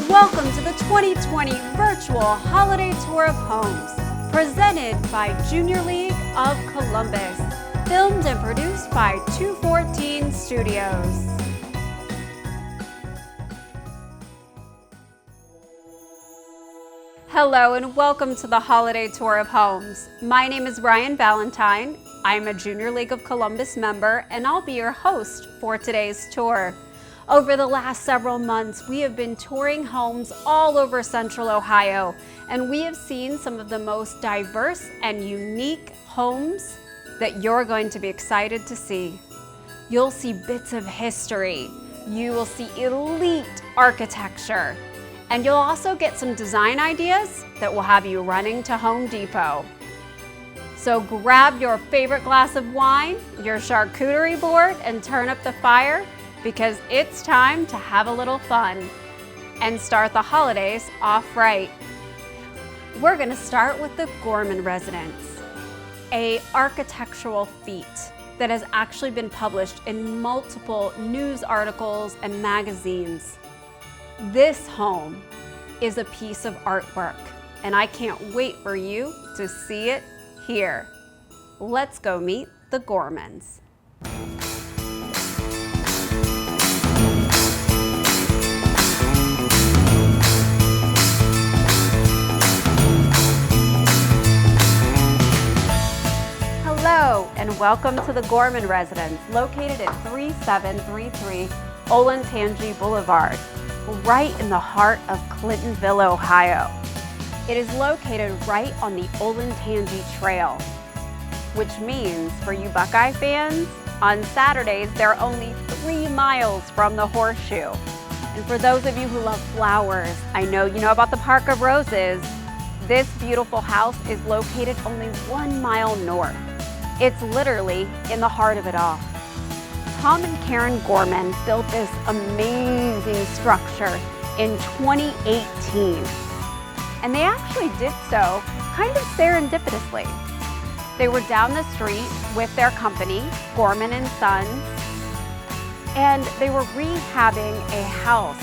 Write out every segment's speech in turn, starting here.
Welcome to the 2020 Virtual Holiday Tour of Homes, presented by Junior League of Columbus, filmed and produced by 214 Studios. Hello and welcome to the Holiday Tour of Homes. My name is Ryan Valentine. I'm a Junior League of Columbus member and I'll be your host for today's tour. Over the last several months, we have been touring homes all over Central Ohio, and we have seen some of the most diverse and unique homes that you're going to be excited to see. You'll see bits of history, you will see elite architecture, and you'll also get some design ideas that will have you running to Home Depot. So grab your favorite glass of wine, your charcuterie board, and turn up the fire, because it's time to have a little fun and start the holidays off right. We're gonna start with the Gorman residence, an architectural feat that has actually been published in multiple news articles and magazines. This home is a piece of artwork, and I can't wait for you to see it here. Let's go meet the Gormans. Hello and welcome to the Gorman residence, located at 3733 Olentangy Boulevard, right in the heart of Clintonville, Ohio. It is located right on the Olentangy Trail, which means for you Buckeye fans, on Saturdays they're only 3 miles from the Horseshoe. And for those of you who love flowers, I know you know about the Park of Roses. This beautiful house is located only 1 mile north. It's literally in the heart of it all. Tom and Karen Gorman built this amazing structure in 2018. And they actually did so kind of serendipitously. They were down the street with their company, Gorman and Sons, and they were rehabbing a house,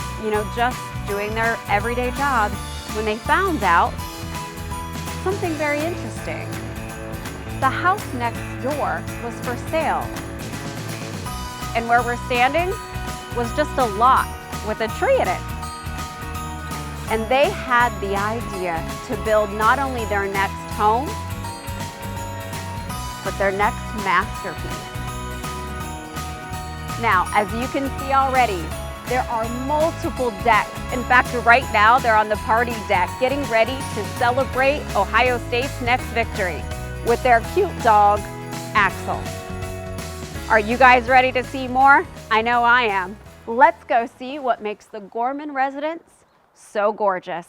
just doing their everyday job, when they found out something very interesting. The house next door was for sale. And where we're standing was just a lot with a tree in it. And they had the idea to build not only their next home, but their next masterpiece. Now, as you can see already, there are multiple decks. In fact, right now they're on the party deck, getting ready to celebrate Ohio State's next victory with their cute dog, Axel. Are you guys ready to see more? I know I am. Let's go see what makes the Gorman residence so gorgeous.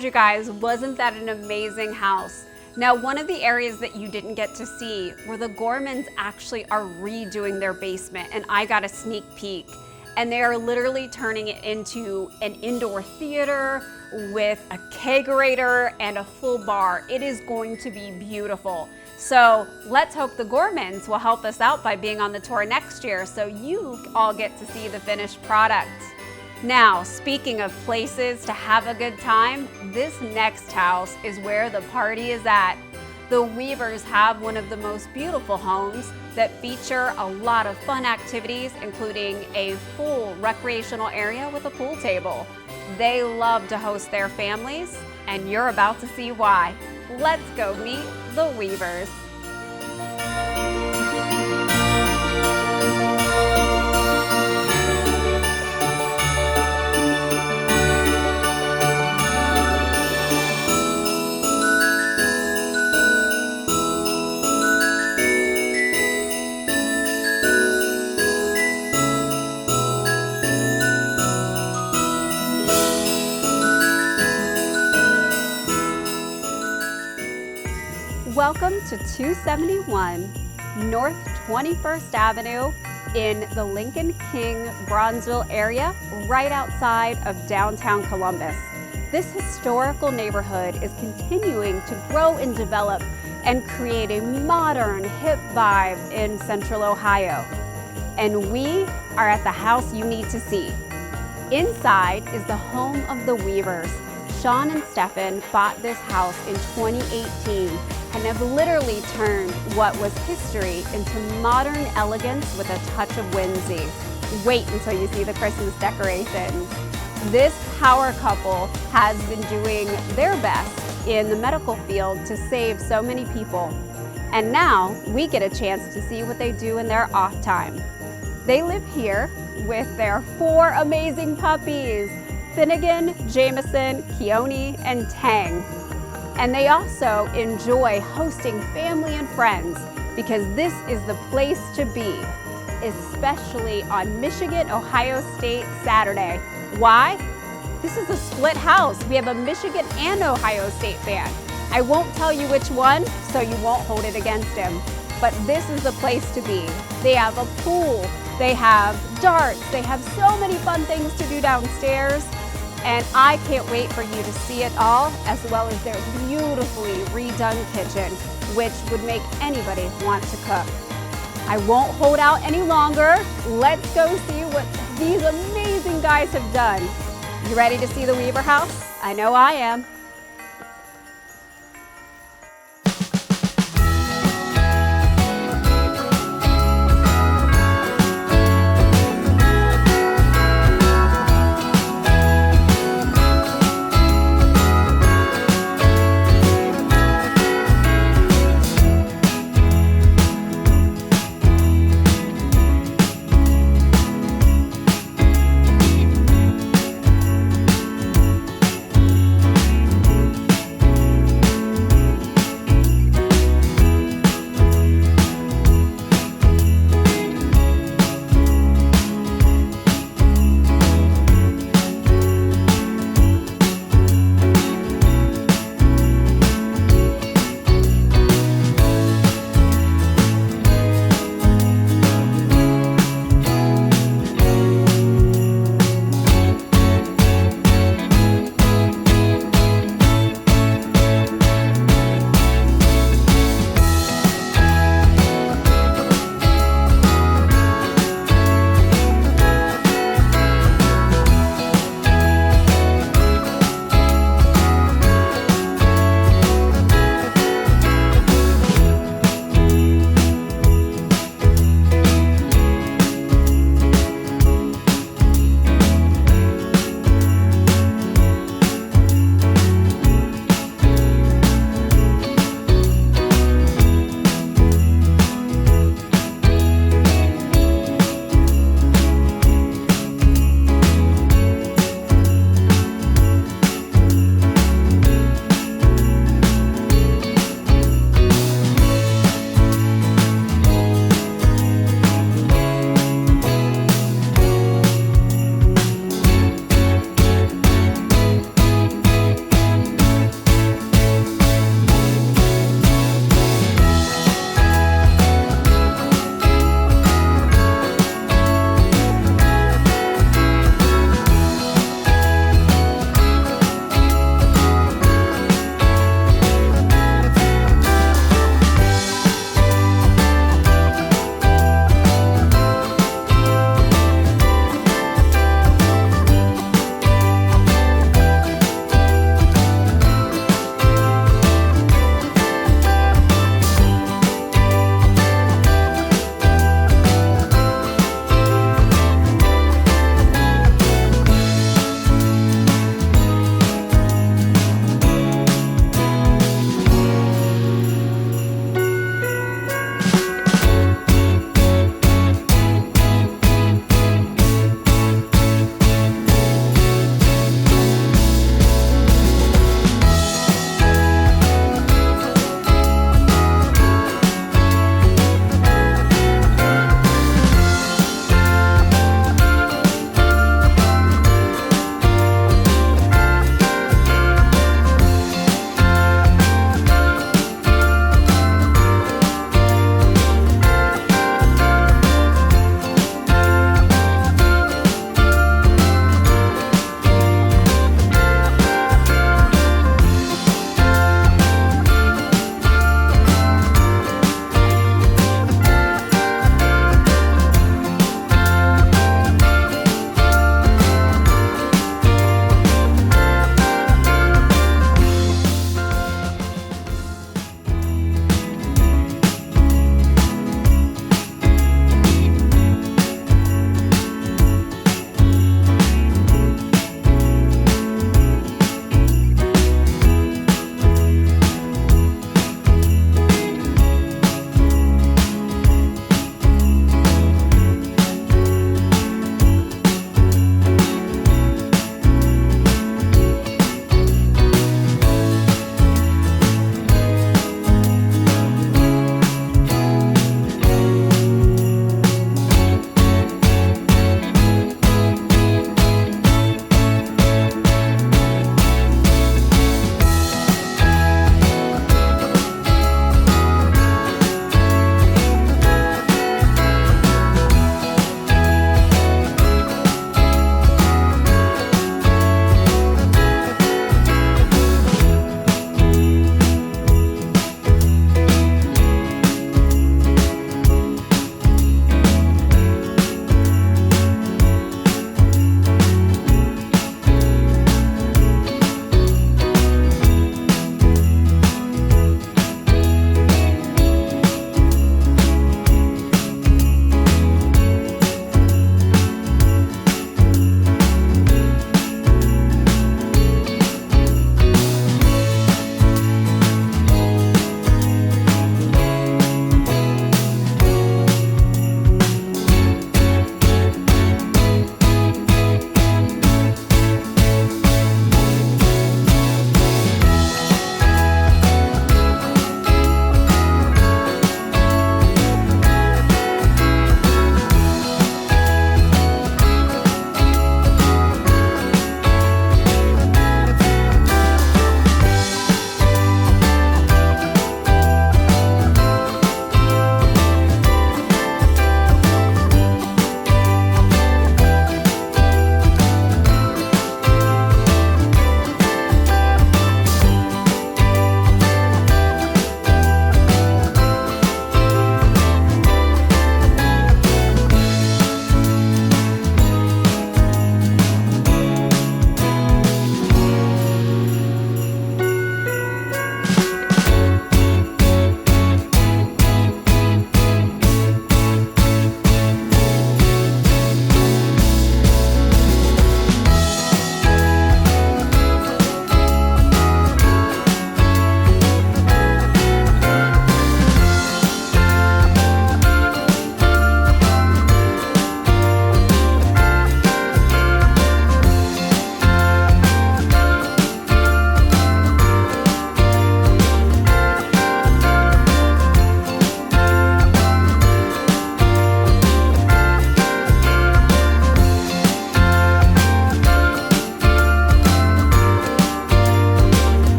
told you guys, wasn't that an amazing house? Now, one of the areas that you didn't get to see where the Gormans actually are redoing their basement, and I got a sneak peek. And they are literally turning it into an indoor theater with a kegerator and a full bar. It is going to be beautiful. So let's hope the Gormans will help us out by being on the tour next year so you all get to see the finished product. Now, speaking of places to have a good time, this next house is where the party is at. The Weavers have one of the most beautiful homes that feature a lot of fun activities, including a full recreational area with a pool table. They love to host their families, and you're about to see why. Let's go meet the Weavers. Welcome to 271 North 21st Avenue in the Lincoln King, Bronzeville area, right outside of downtown Columbus. This historical neighborhood is continuing to grow and develop and create a modern, hip vibe in Central Ohio. And we are at the house you need to see. Inside is the home of the Weavers. Sean and Stefan bought this house in 2018 and have literally turned what was history into modern elegance with a touch of whimsy. Wait until you see the Christmas decorations. This power couple has been doing their best in the medical field to save so many people. And now we get a chance to see what they do in their off time. They live here with their 4 amazing puppies, Finnegan, Jameson, Keone, and Tang. And they also enjoy hosting family and friends because this is the place to be, especially on Michigan-Ohio State Saturday. Why? This is a split house. We have a Michigan and Ohio State fan. I won't tell you which one, so you won't hold it against him. But this is the place to be. They have a pool, they have darts, they have so many fun things to do downstairs. And I can't wait for you to see it all, as well as their beautifully redone kitchen, which would make anybody want to cook. I won't hold out any longer. Let's go see what these amazing guys have done. You ready to see the Weaver house? I know I am.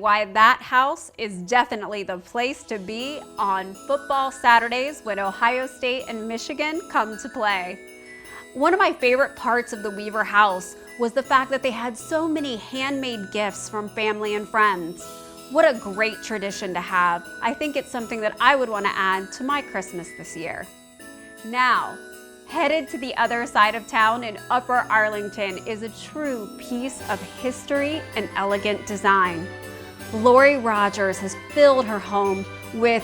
why that house is definitely the place to be on football Saturdays when Ohio State and Michigan come to play. One of my favorite parts of the Weaver house was the fact that they had so many handmade gifts from family and friends. What a great tradition to have. I think it's something that I would want to add to my Christmas this year. Now, headed to the other side of town in Upper Arlington is a true piece of history and elegant design. Lori Rogers has filled her home with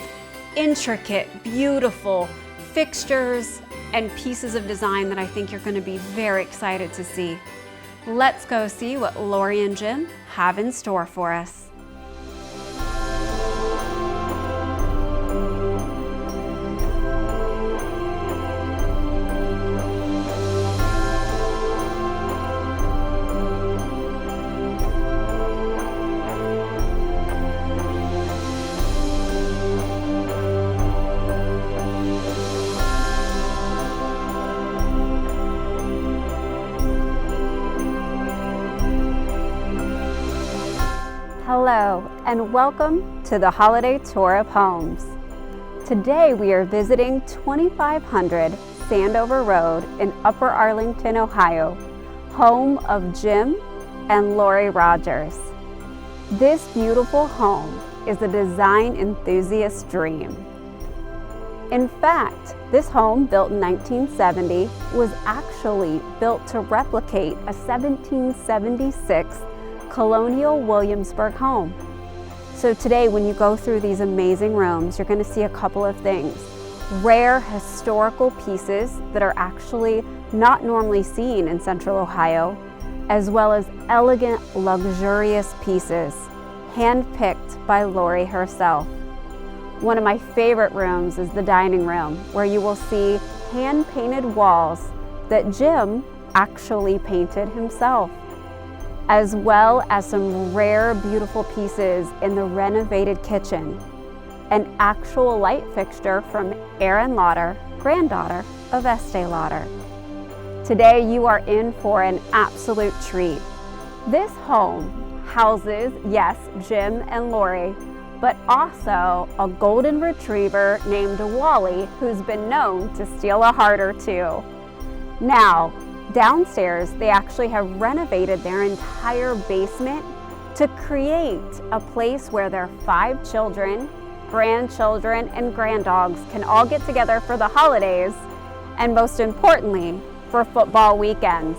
intricate, beautiful fixtures and pieces of design that I think you're going to be very excited to see. Let's go see what Lori and Jim have in store for us. Hello and welcome to the Holiday Tour of Homes. Today we are visiting 2500 Sandover Road in Upper Arlington, Ohio, home of Jim and Lori Rogers. This beautiful home is a design enthusiast's dream. In fact, this home, built in 1970, was actually built to replicate a 1776 colonial Williamsburg home. So today when you go through these amazing rooms, you're going to see a couple of things. Rare historical pieces that are actually not normally seen in Central Ohio, as well as elegant, luxurious pieces handpicked by Lori herself. One of my favorite rooms is the dining room, where you will see hand-painted walls that Jim actually painted himself, as well as some rare, beautiful pieces in the renovated kitchen. An actual light fixture from Erin Lauder, granddaughter of Estee Lauder. Today you are in for an absolute treat. This home houses, yes, Jim and Lori, but also a golden retriever named Wally, who's been known to steal a heart or two. Now, downstairs, they actually have renovated their entire basement to create a place where their 5 children, grandchildren, and granddogs can all get together for the holidays, and most importantly, for football weekends.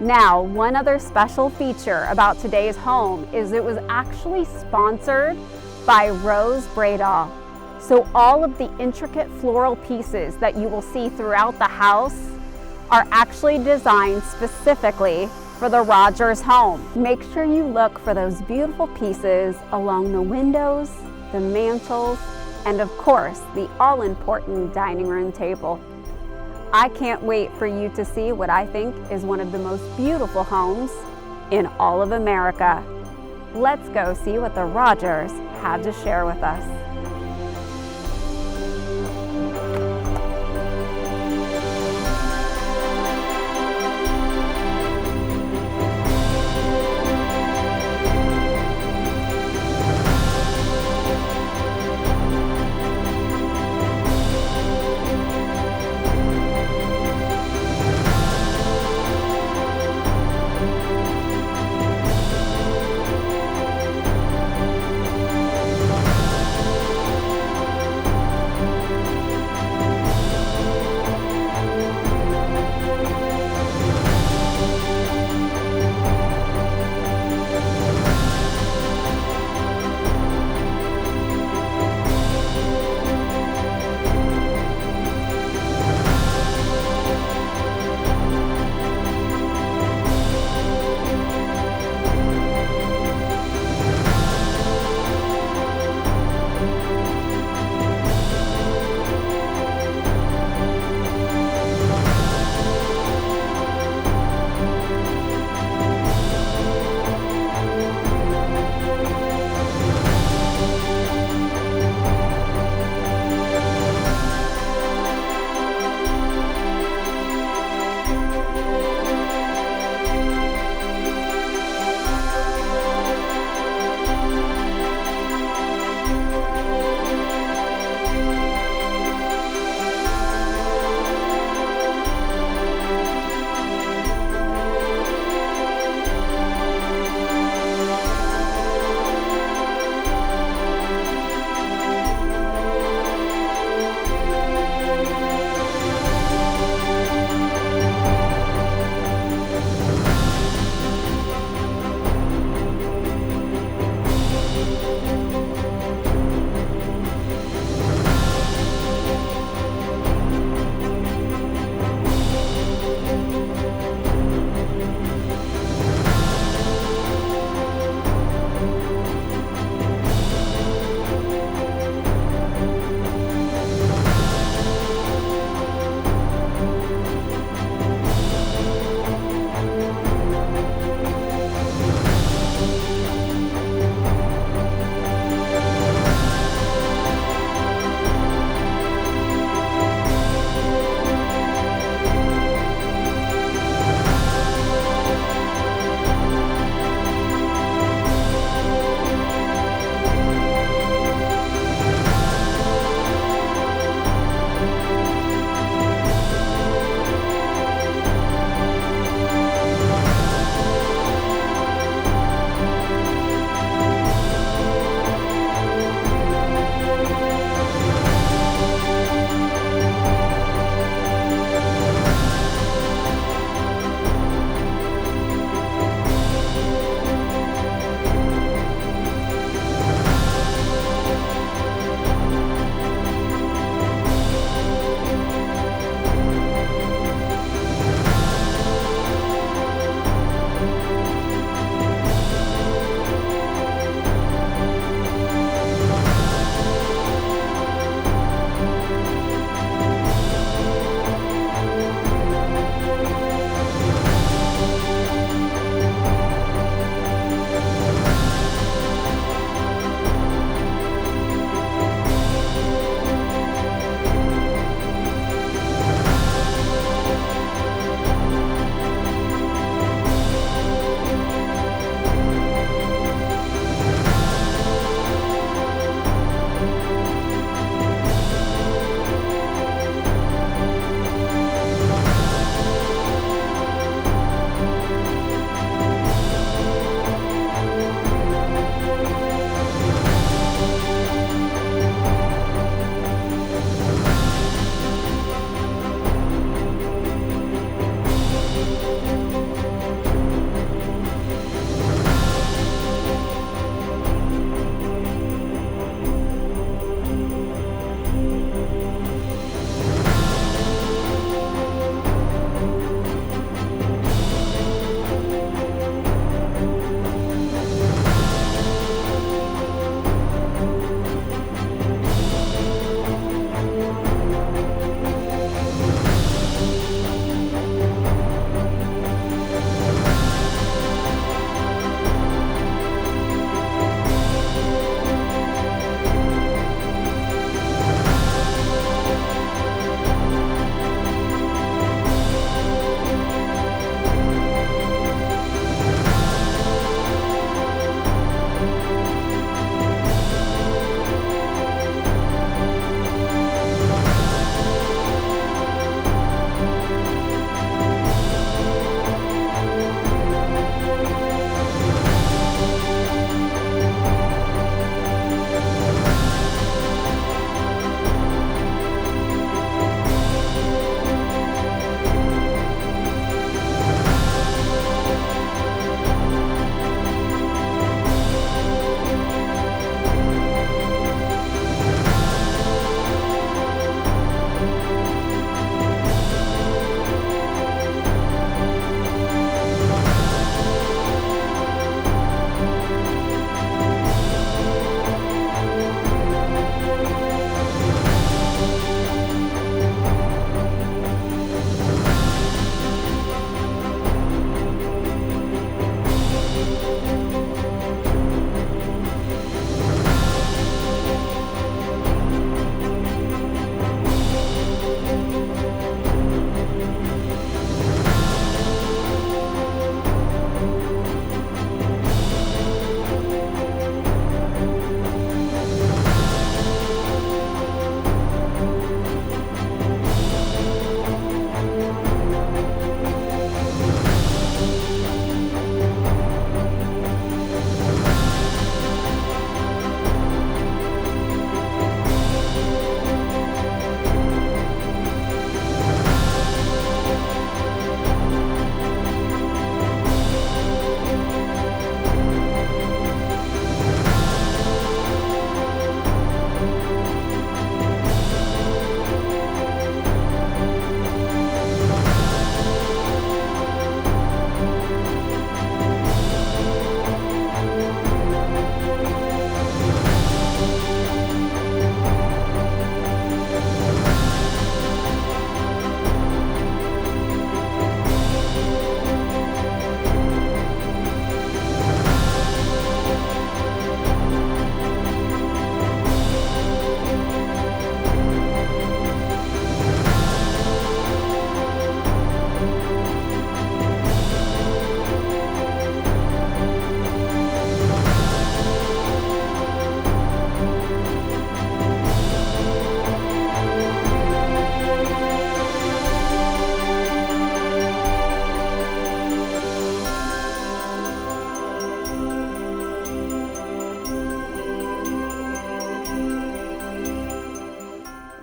Now, one other special feature about today's home is it was actually sponsored by Rose Bradall. So all of the intricate floral pieces that you will see throughout the house are actually designed specifically for the Rogers home. Make sure you look for those beautiful pieces along the windows, the mantels, and of course, the all-important dining room table. I can't wait for you to see what I think is one of the most beautiful homes in all of America. Let's go see what the Rogers have to share with us.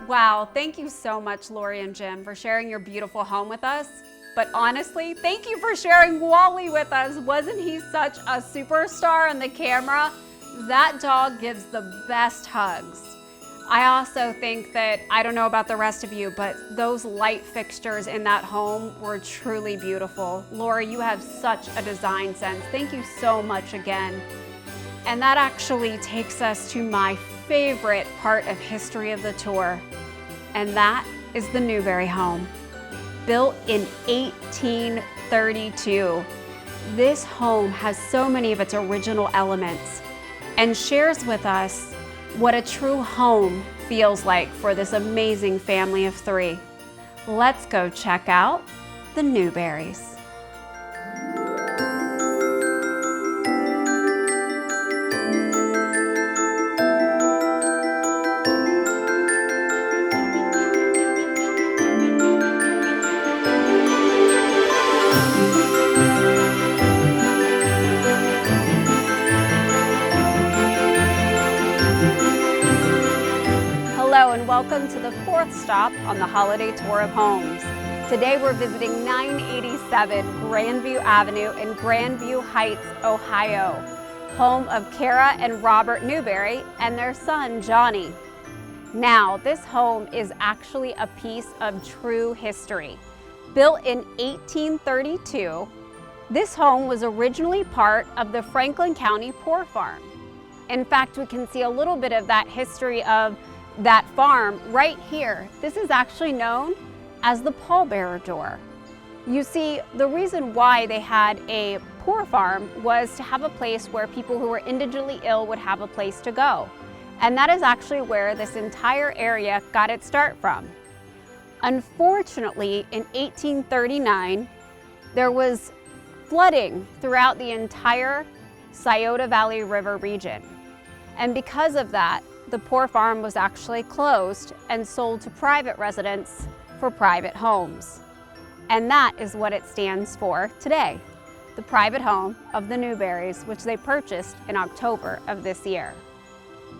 Wow, thank you so much, Lori and Jim, for sharing your beautiful home with us. But honestly, thank you for sharing Wally with us. Wasn't he such a superstar on the camera? That dog gives the best hugs. I also think that, I don't know about the rest of you, but those light fixtures in that home were truly beautiful. Lori, you have such a design sense. Thank you so much again. And that actually takes us to my favorite part of history of the tour, and that is the Newberry home. Built in 1832, this home has so many of its original elements and shares with us what a true home feels like for this amazing family of three. Let's go check out the Newberries. Hello and welcome to the fourth stop on the holiday tour of homes. Today we're visiting 987 Grandview Avenue in Grandview Heights, Ohio, home of Kara and Robert Newberry and their son, Johnny. Now, this home is actually a piece of true history. Built in 1832, this home was originally part of the Franklin County Poor Farm. In fact, we can see a little bit of that history of that farm right here. This is actually known as the pallbearer door. You see, the reason why they had a poor farm was to have a place where people who were indigently ill would have a place to go. And that is actually where this entire area got its start from. Unfortunately, in 1839, there was flooding throughout the entire Scioto Valley River region. And because of that, the poor farm was actually closed and sold to private residents for private homes. And that is what it stands for today, the private home of the Newberries, which they purchased in October of this year.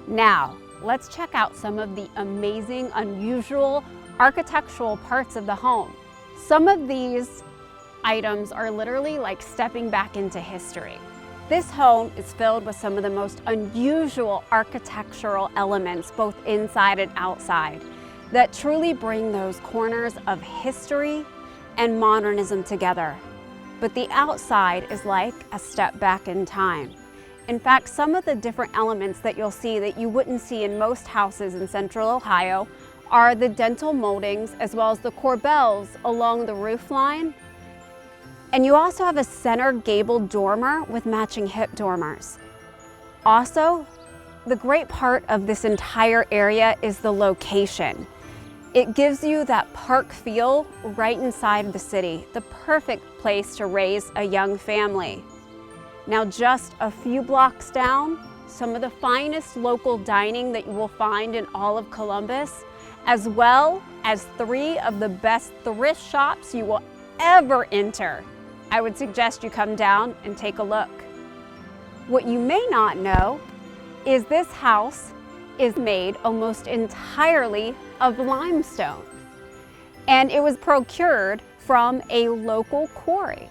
Now, let's check out some of the amazing, unusual architectural parts of the home. Some of these items are literally like stepping back into history. This home is filled with some of the most unusual architectural elements, both inside and outside, that truly bring those corners of history and modernism together. But the outside is like a step back in time. In fact, some of the different elements that you'll see that you wouldn't see in most houses in Central Ohio are the dentil moldings as well as the corbels along the roof line. And you also have a center gabled dormer with matching hip dormers. Also, the great part of this entire area is the location. It gives you that park feel right inside the city, the perfect place to raise a young family. Now, just a few blocks down, some of the finest local dining that you will find in all of Columbus, as well as 3 of the best thrift shops you will ever enter. I would suggest you come down and take a look. What you may not know is this house is made almost entirely of limestone, and it was procured from a local quarry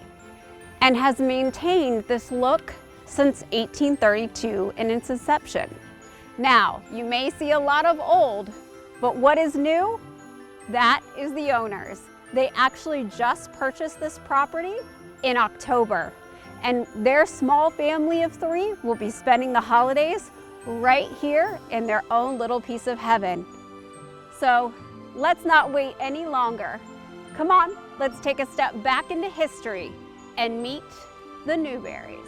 and has maintained this look since 1832 in its inception. Now, you may see a lot of old, but what is new? That is the owners. They actually just purchased this property in October, and their small family of 3 will be spending the holidays right here in their own little piece of heaven. So let's not wait any longer. Come on, let's take a step back into history and meet the Newberries.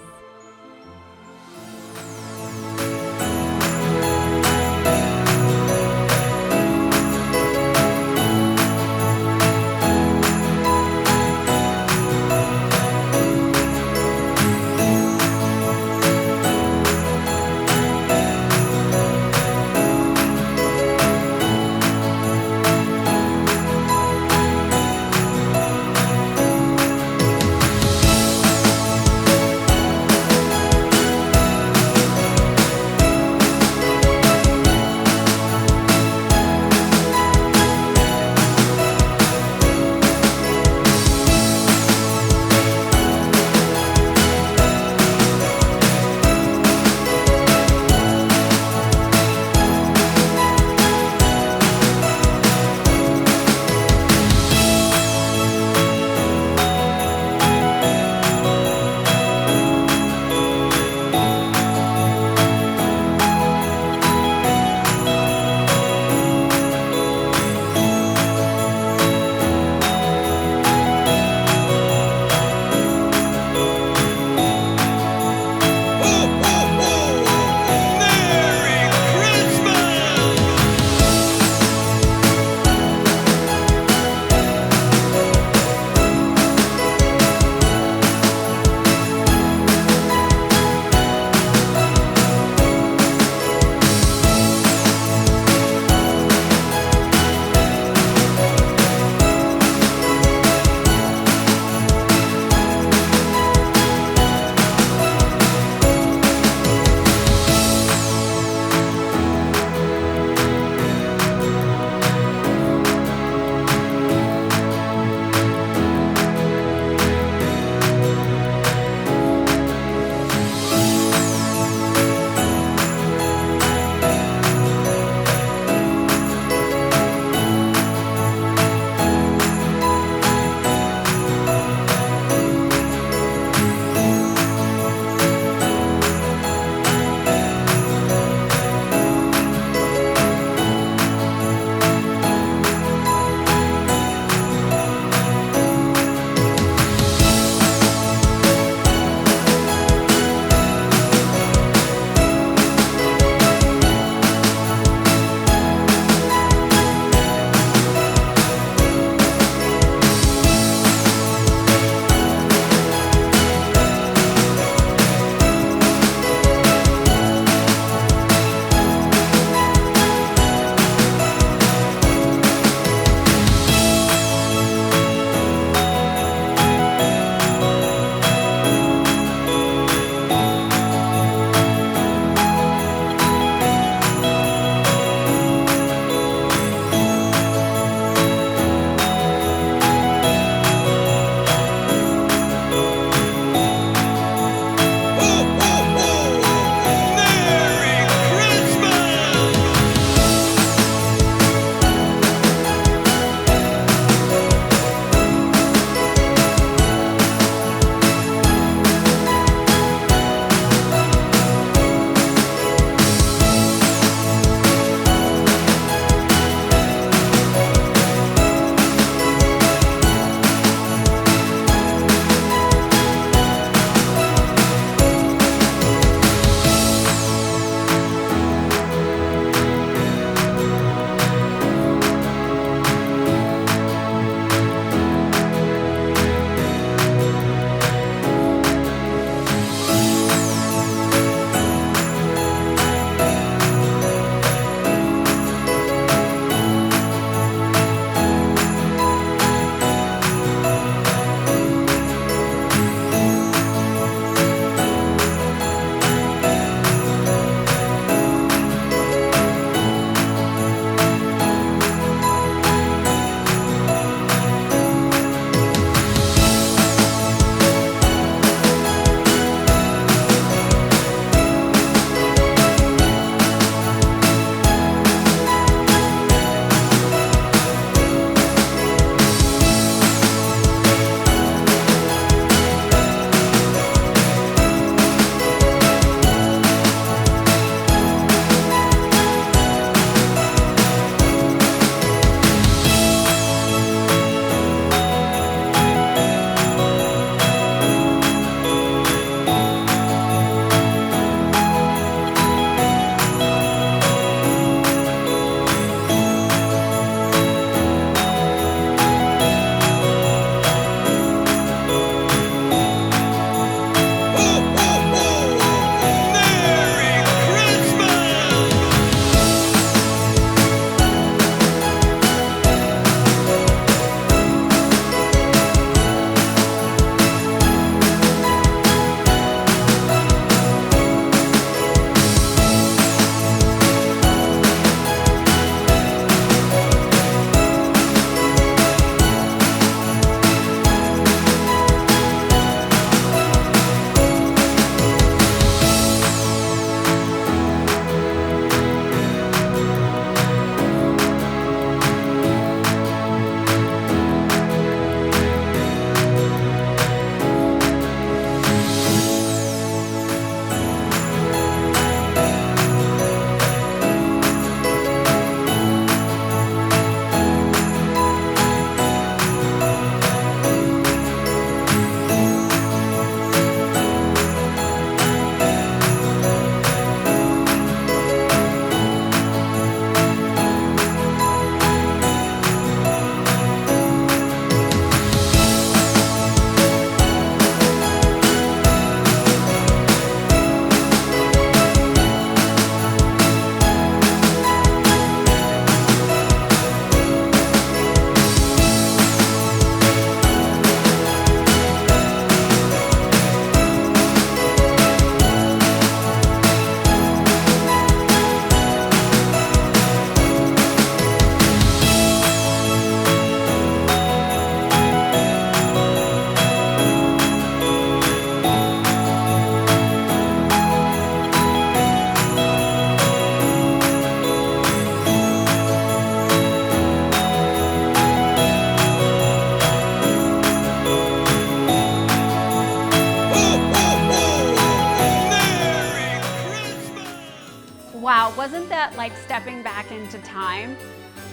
that like stepping back into time.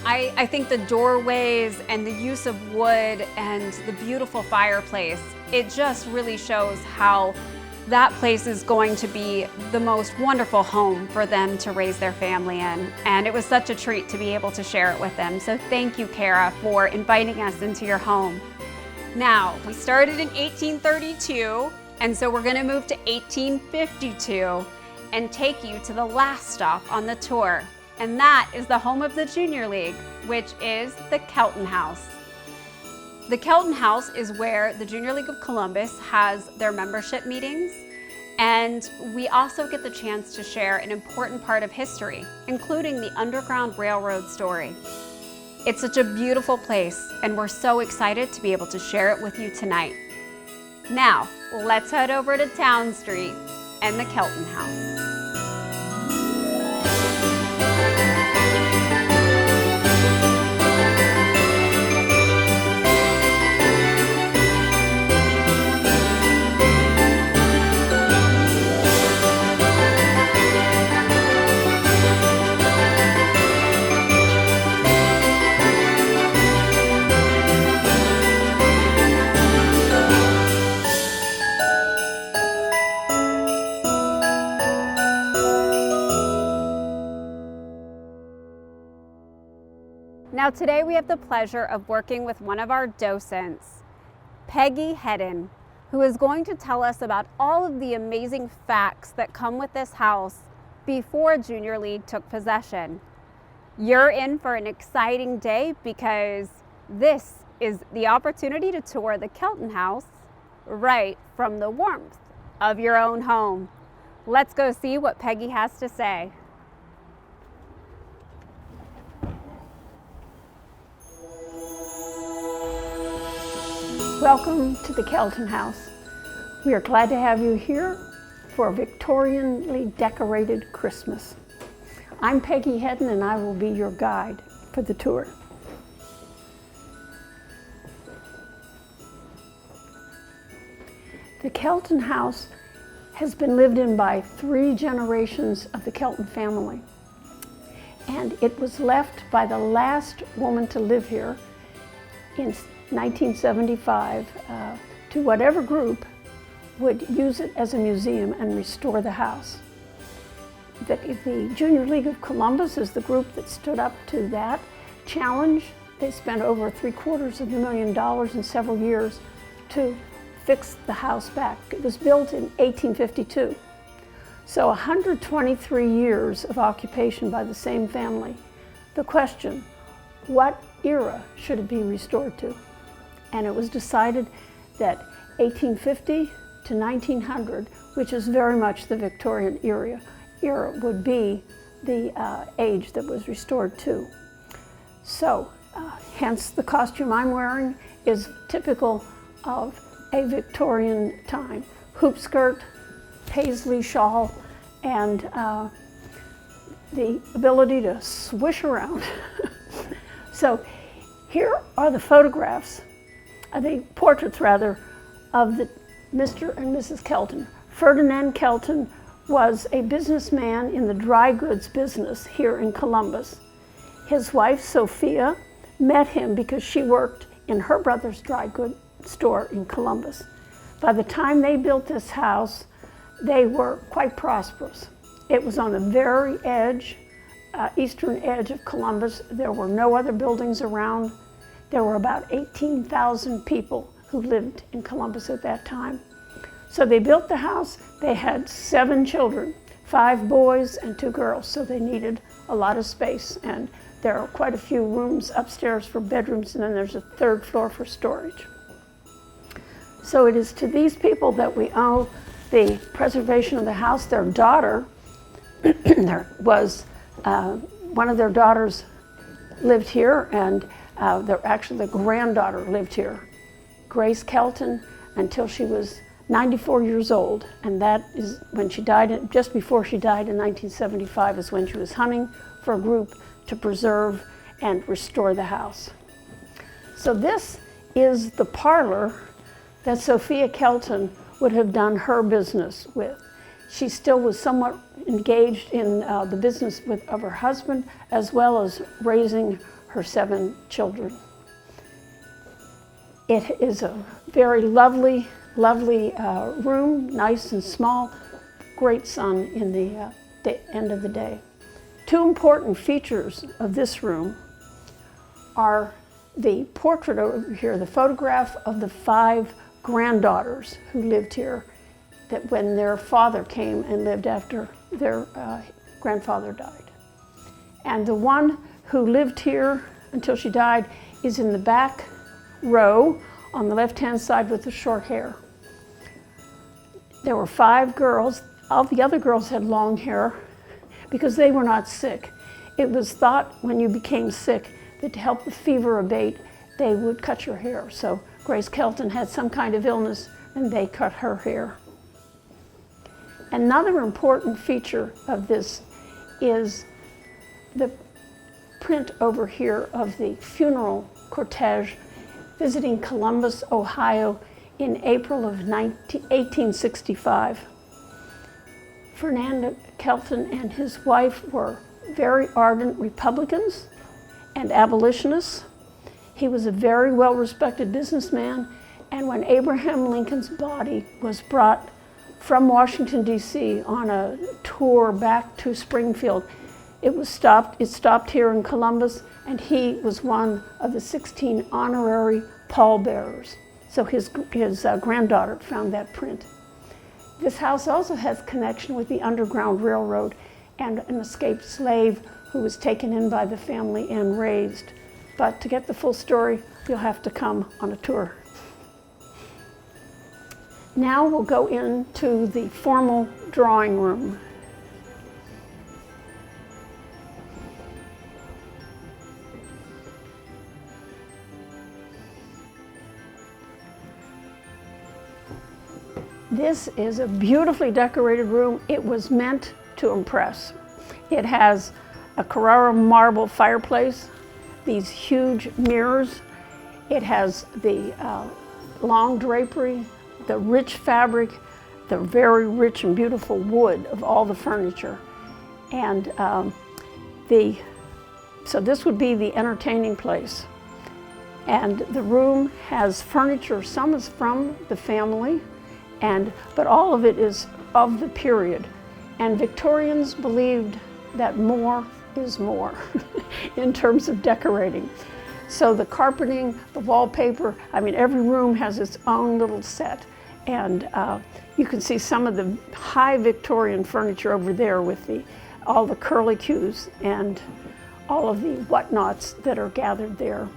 I think the doorways and the use of wood and the beautiful fireplace, it just really shows how that place is going to be the most wonderful home for them to raise their family in. And it was such a treat to be able to share it with them. So thank you, Kara, for inviting us into your home. Now, we started in 1832, and so we're gonna move to 1852 and take you to the last stop on the tour. And that is the home of the Junior League, which is the Kelton House. The Kelton House is where the Junior League of Columbus has their membership meetings, and we also get the chance to share an important part of history, including the Underground Railroad story. It's such a beautiful place, and we're so excited to be able to share it with you tonight. Now, let's head over to Town Street and the Kelton House. Now today we have the pleasure of working with one of our docents, Peggy Hedden, who is going to tell us about all of the amazing facts that come with this house before Junior League took possession. You're in for an exciting day because this is the opportunity to tour the Kelton House right from the warmth of your own home. Let's go see what Peggy has to say. Welcome to the Kelton House. We are glad to have you here for a Victorianly decorated Christmas. I'm Peggy Hedden and I will be your guide for the tour. The Kelton House has been lived in by 3 generations of the Kelton family. And it was left by the last woman to live here in 1975 to whatever group would use it as a museum and restore the house. The Junior League of Columbus is the group that stood up to that challenge. They spent over $750,000 in several years to fix the house back. It was built in 1852. So 123 years of occupation by the same family. The question, what era should it be restored to? And it was decided that 1850 to 1900, which is very much the Victorian era would be the age that was restored to. So, hence the costume I'm wearing is typical of a Victorian time. Hoop skirt, paisley shawl, and the ability to swish around. So here are the photographs, the portraits rather, of the Mr. and Mrs. Kelton. Ferdinand Kelton was a businessman in the dry goods business here in Columbus. His wife, Sophia, met him because she worked in her brother's dry goods store in Columbus. By the time they built this house, they were quite prosperous. It was on the very edge, eastern edge of Columbus. There were no other buildings around. There were about 18,000 people who lived in Columbus at that time. So they built the house. They had 7 children, 5 boys and 2 girls, so they needed a lot of space. And there are quite a few rooms upstairs for bedrooms, and then there's a 3rd floor for storage. So it is to these people that we owe the preservation of the house. Their daughter, one of their daughters lived here, and actually the granddaughter lived here, Grace Kelton, until she was 94 years old. And that is when she died, just before she died in 1975 is when she was hunting for a group to preserve and restore the house. So this is the parlor that Sophia Kelton would have done her business with. she still was somewhat engaged in the business of her husband, as well as raising her 7 children. It is a very lovely, lovely room, nice and small, great sun in the end of the day. 2 important features of this room are the portrait over here, the photograph of the 5 granddaughters who lived here that when their father came and lived after their grandfather died. And the one who lived here until she died is in the back row on the left-hand side with the short hair. There were 5 girls. All the other girls had long hair because they were not sick. It was thought when you became sick that to help the fever abate, they would cut your hair. So Grace Kelton had some kind of illness and they cut her hair. Another important feature of this is the print over here of the funeral cortege visiting Columbus, Ohio in April of 1865. Fernando Kelton and his wife were very ardent Republicans and abolitionists. He was a very well-respected businessman, and when Abraham Lincoln's body was brought from Washington, D.C. on a tour back to Springfield, it stopped here in Columbus, and he was one of the 16 honorary pallbearers. So his granddaughter found that print. This house also has connection with the Underground Railroad and an escaped slave who was taken in by the family and raised. But to get the full story, you'll have to come on a tour. Now we'll go into the formal drawing room. This is a beautifully decorated room. It was meant to impress. It has a Carrara marble fireplace, these huge mirrors. It has the long drapery, the rich fabric, the very rich and beautiful wood of all the furniture. And so this would be the entertaining place. And the room has furniture, some is from the family, but all of it is of the period. And Victorians believed that more is more in terms of decorating. So the carpeting, the wallpaper, I mean, every room has its own little set. And you can see some of the high Victorian furniture over there with all the curlicues and all of the whatnots that are gathered there.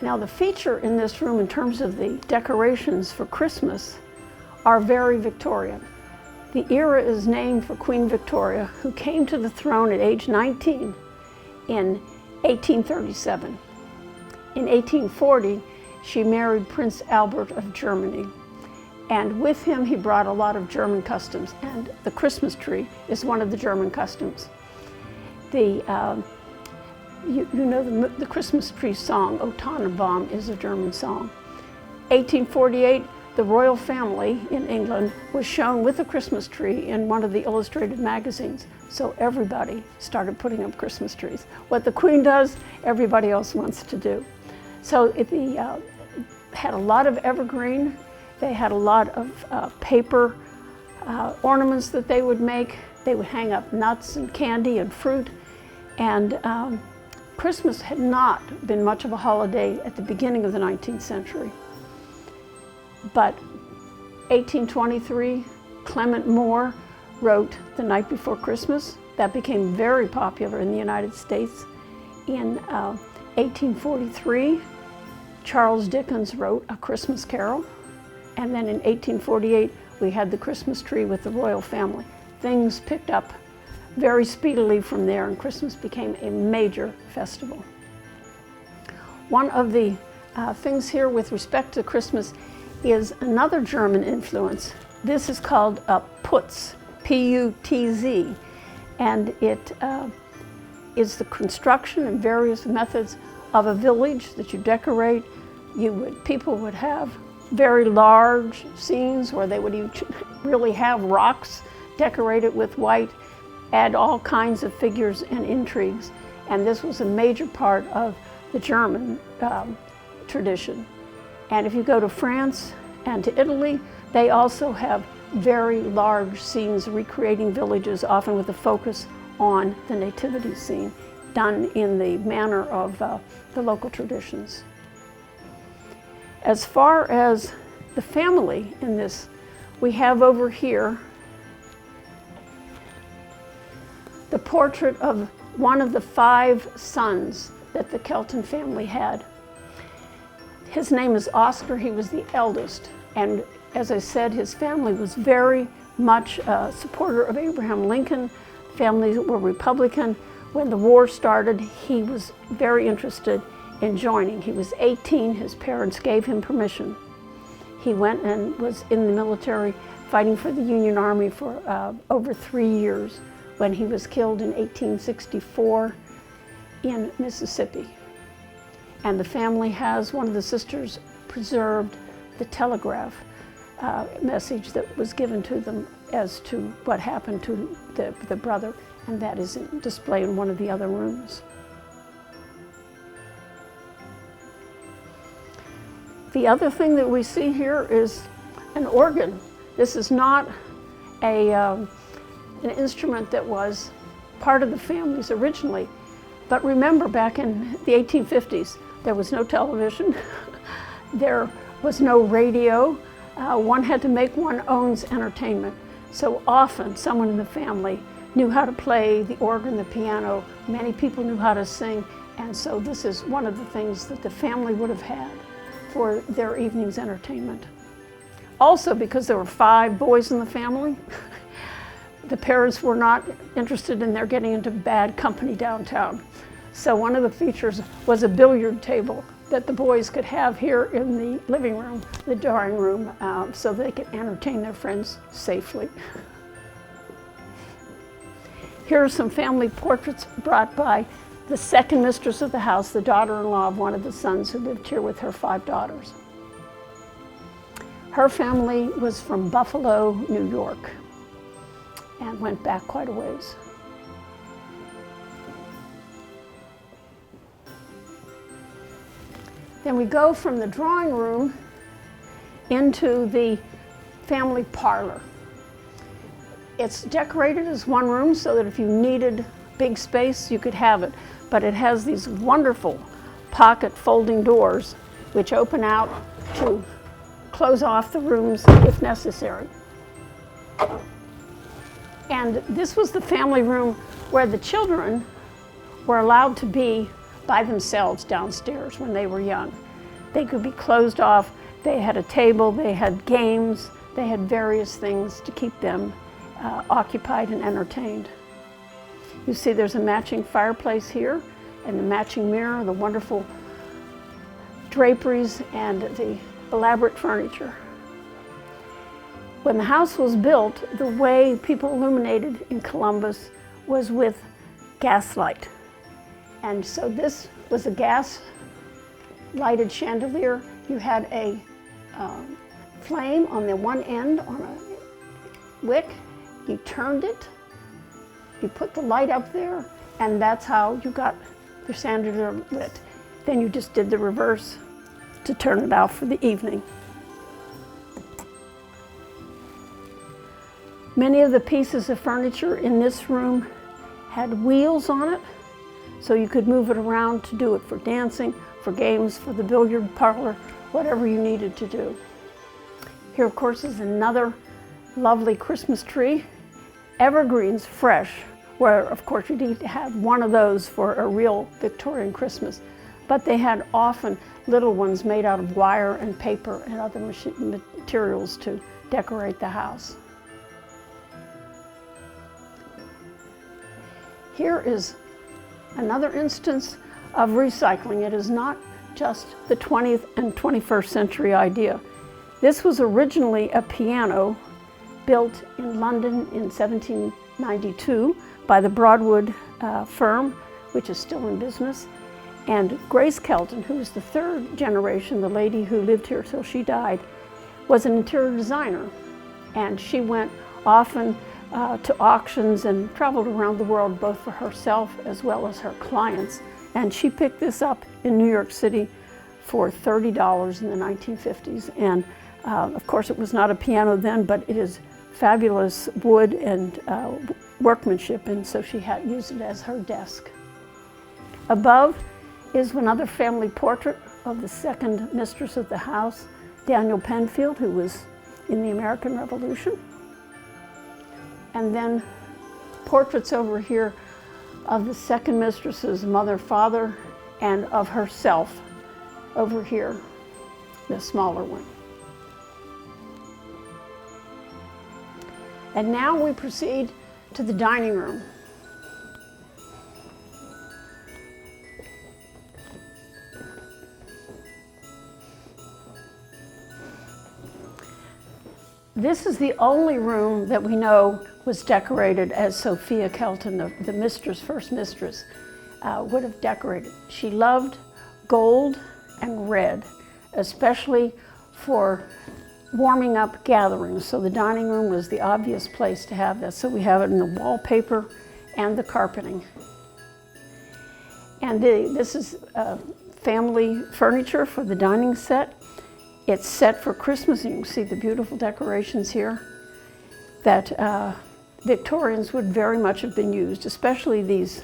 Now the feature in this room in terms of the decorations for Christmas are very Victorian. The era is named for Queen Victoria, who came to the throne at age 19 in 1837. In 1840, she married Prince Albert of Germany. And with him, he brought a lot of German customs. And the Christmas tree is one of the German customs. You know the Christmas tree song, O Tannenbaum, is a German song. 1848, the royal family in England was shown with a Christmas tree in one of the illustrated magazines. So everybody started putting up Christmas trees. What the Queen does, everybody else wants to do. So it had a lot of evergreen. They had a lot of paper ornaments that they would make. They would hang up nuts and candy and fruit. And Christmas had not been much of a holiday at the beginning of the 19th century. But 1823, Clement Moore wrote The Night Before Christmas. That became very popular in the United States. In 1843, Charles Dickens wrote A Christmas Carol. And then in 1848, we had the Christmas tree with the royal family. Things picked up very speedily from there, and Christmas became a major festival. One of the things here with respect to Christmas is another German influence. This is called Putz, P-U-T-Z, and it is the construction and various methods of a village that you decorate. People would have very large scenes where they would really have rocks decorated with white, add all kinds of figures and intrigues. And this was a major part of the German tradition. And if you go to France and to Italy, they also have very large scenes recreating villages, often with a focus on the nativity scene, done in the manner of the local traditions. As far as the family in this, we have over here the portrait of one of the 5 sons that the Kelton family had. His name is Oscar. He was the eldest, and as I said, his family was very much a supporter of Abraham Lincoln. Families were Republican. When the war started, he was very interested in joining. He was 18, his parents gave him permission. He went and was in the military fighting for the Union Army for over 3 years when he was killed in 1864 in Mississippi. And the family has, one of the sisters preserved the telegraph message that was given to them as to what happened to the brother, and that is displayed in one of the other rooms. The other thing that we see here is an organ. This is not an instrument that was part of the families originally, but remember back in the 1850s, there was no television, there was no radio, one had to make one's own entertainment. So often someone in the family knew how to play the organ, the piano, many people knew how to sing, and so this is one of the things that the family would have had for their evening's entertainment. Also, because there were 5 boys in the family, the parents were not interested in their getting into bad company downtown. So one of the features was a billiard table that the boys could have here in the living room, the drawing room, so they could entertain their friends safely. Here are some family portraits brought by the second mistress of the house, the daughter-in-law of one of the sons who lived here with her 5 daughters. Her family was from Buffalo, New York, and went back quite a ways. Then we go from the drawing room into the family parlor. It's decorated as one room so that if you needed big space, you could have it. But it has these wonderful pocket folding doors which open out to close off the rooms if necessary. And this was the family room where the children were allowed to be by themselves downstairs when they were young. They could be closed off. They had a table, they had games, they had various things to keep them occupied and entertained. You see there's a matching fireplace here and the matching mirror, the wonderful draperies, and the elaborate furniture. When the house was built, the way people illuminated in Columbus was with gaslight. And so this was a gas lighted chandelier. You had a flame on the one end on a wick. You turned it, you put the light up there, and that's how you got the chandelier lit. Then you just did the reverse to turn it out for the evening. Many of the pieces of furniture in this room had wheels on it, so you could move it around to do it for dancing, for games, for the billiard parlor, whatever you needed to do. Here, of course, is another lovely Christmas tree. Evergreens fresh, where, of course, you need to have one of those for a real Victorian Christmas. But they had often little ones made out of wire and paper and other materials to decorate the house. Here is another instance of recycling. It is not just the 20th and 21st century idea. This was originally a piano built in London in 1792 by the Broadwood firm, which is still in business. And Grace Kelton, who was the third generation, the lady who lived here till she died, was an interior designer. And she went often to auctions and traveled around the world, both for herself as well as her clients. And she picked this up in New York City for $30 in the 1950s. And of course, it was not a piano then, but it is fabulous wood and workmanship, and so she had used it as her desk. Above is another family portrait of the second mistress of the house, Daniel Penfield, who was in the American Revolution. And then portraits over here of the second mistress's mother, father, and of herself over here, the smaller one. And now we proceed to the dining room. This is the only room that we know was decorated as Sophia Kelton, the mistress, first mistress, would have decorated. She loved gold and red, especially for warming up gatherings. So the dining room was the obvious place to have that. So we have it in the wallpaper and the carpeting. And this is family furniture for the dining set. It's set for Christmas, and you can see the beautiful decorations here that Victorians would very much have been used, especially these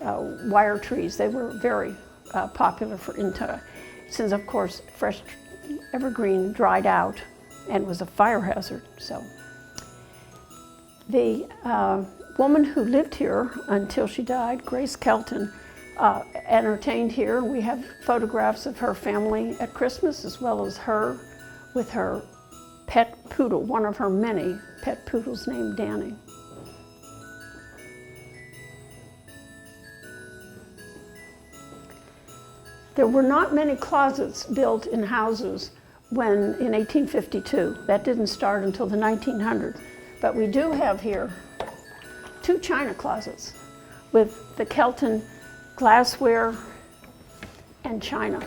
wire trees. They were very popular since, of course, fresh evergreen dried out and was a fire hazard. So the woman who lived here until she died, Grace Kelton, entertained here. We have photographs of her family at Christmas, as well as her with her pet poodle, one of her many pet poodles named Danny. There were not many closets built in houses in 1852. That didn't start until the 1900s. But we do have here 2 china closets with the Kelton glassware and china.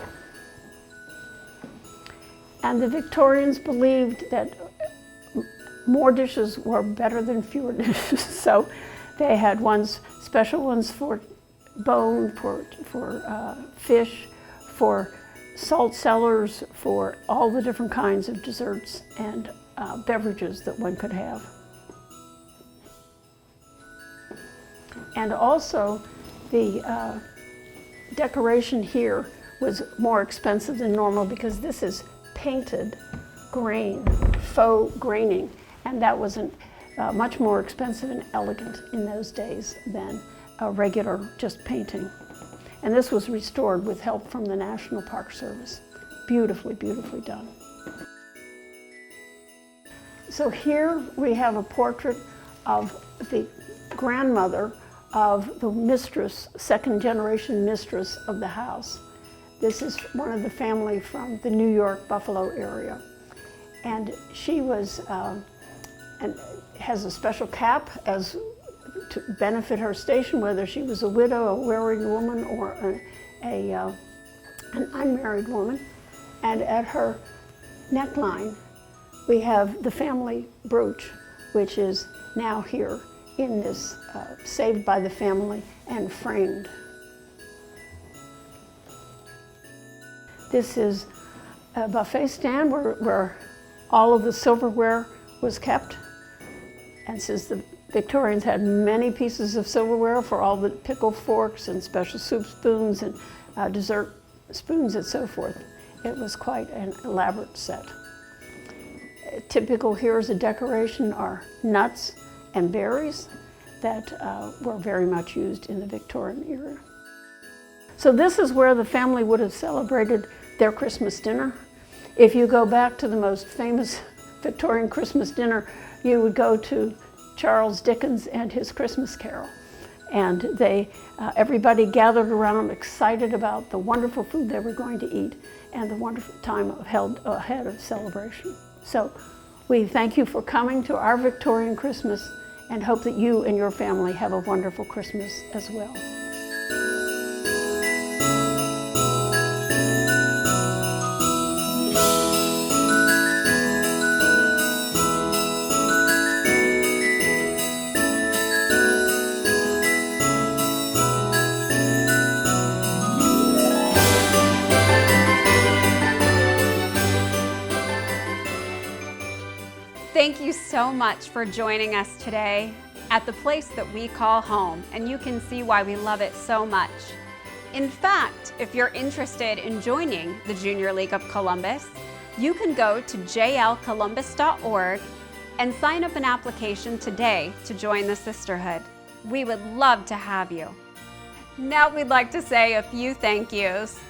And the Victorians believed that more dishes were better than fewer dishes. So they had special ones for bone, for fish, for salt cellars, for all the different kinds of desserts and beverages that one could have. And also the decoration here was more expensive than normal because this is painted grain, faux graining, and that wasn't much more expensive and elegant in those days than a regular just painting. And this was restored with help from the National Park Service. Beautifully, beautifully done. So here we have a portrait of the grandmother of the mistress, second generation mistress of the house. This is one of the family from the New York, Buffalo area. And she was, and has a special cap to benefit her station, whether she was a widow, a married woman, or an unmarried woman. And at her neckline, we have the family brooch, which is now here in this, saved by the family and framed. This is a buffet stand where all of the silverware was kept. And since the Victorians had many pieces of silverware for all the pickle forks and special soup spoons and dessert spoons and so forth, it was quite an elaborate set. Typical here as a decoration are nuts and berries that were very much used in the Victorian era. So this is where the family would have celebrated their Christmas dinner. If you go back to the most famous Victorian Christmas dinner, you would go to Charles Dickens and his Christmas Carol. And everybody gathered around excited about the wonderful food they were going to eat and the wonderful time ahead of celebration. So we thank you for coming to our Victorian Christmas and hope that you and your family have a wonderful Christmas as well. so much for joining us today at the place that we call home, and you can see why we love it so much. In fact, if you're interested in joining the Junior League of Columbus, you can go to jlcolumbus.org and sign up an application today to join the sisterhood. We would love to have you. Now we'd like to say a few thank yous.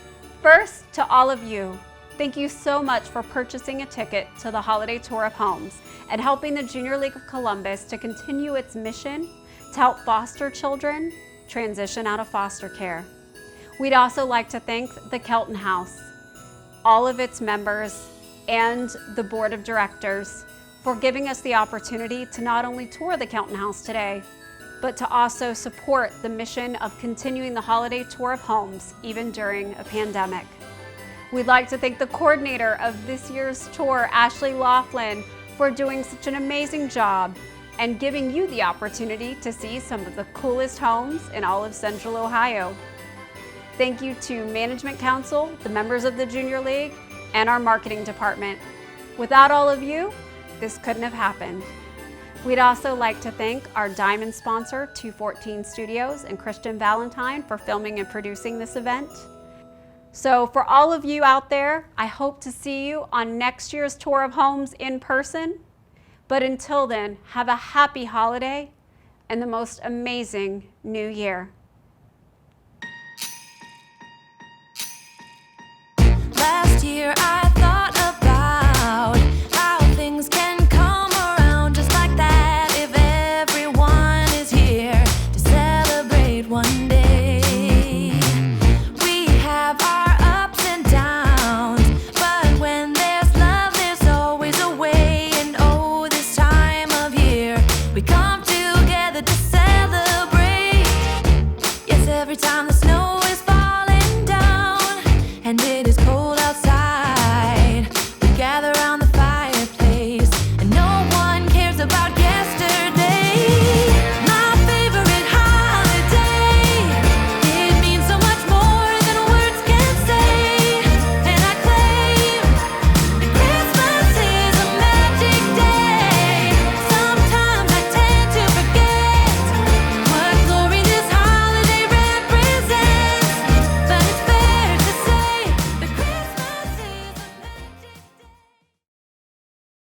First, to all of you, thank you so much for purchasing a ticket to the Holiday Tour of Homes and helping the Junior League of Columbus to continue its mission to help foster children transition out of foster care. We'd also like to thank the Kelton House, all of its members, and the board of directors for giving us the opportunity to not only tour the Kelton House today, but to also support the mission of continuing the Holiday Tour of Homes even during a pandemic. We'd like to thank the coordinator of this year's tour, Ashley Laughlin, for doing such an amazing job and giving you the opportunity to see some of the coolest homes in all of Central Ohio. Thank you to Management Council, the members of the Junior League, and our marketing department. Without all of you, this couldn't have happened. We'd also like to thank our diamond sponsor, 214 Studios, and Christian Valentine for filming and producing this event. So for all of you out there, I hope to see you on next year's Tour of Homes in person. But until then, have a happy holiday and the most amazing new year. Last year I thought about how things can come around just like that if everyone is here to celebrate one day. We have our ups and downs, but when there's love there's always a way. And oh, this time of year we come together to celebrate. Yes, every time the snow is falling down and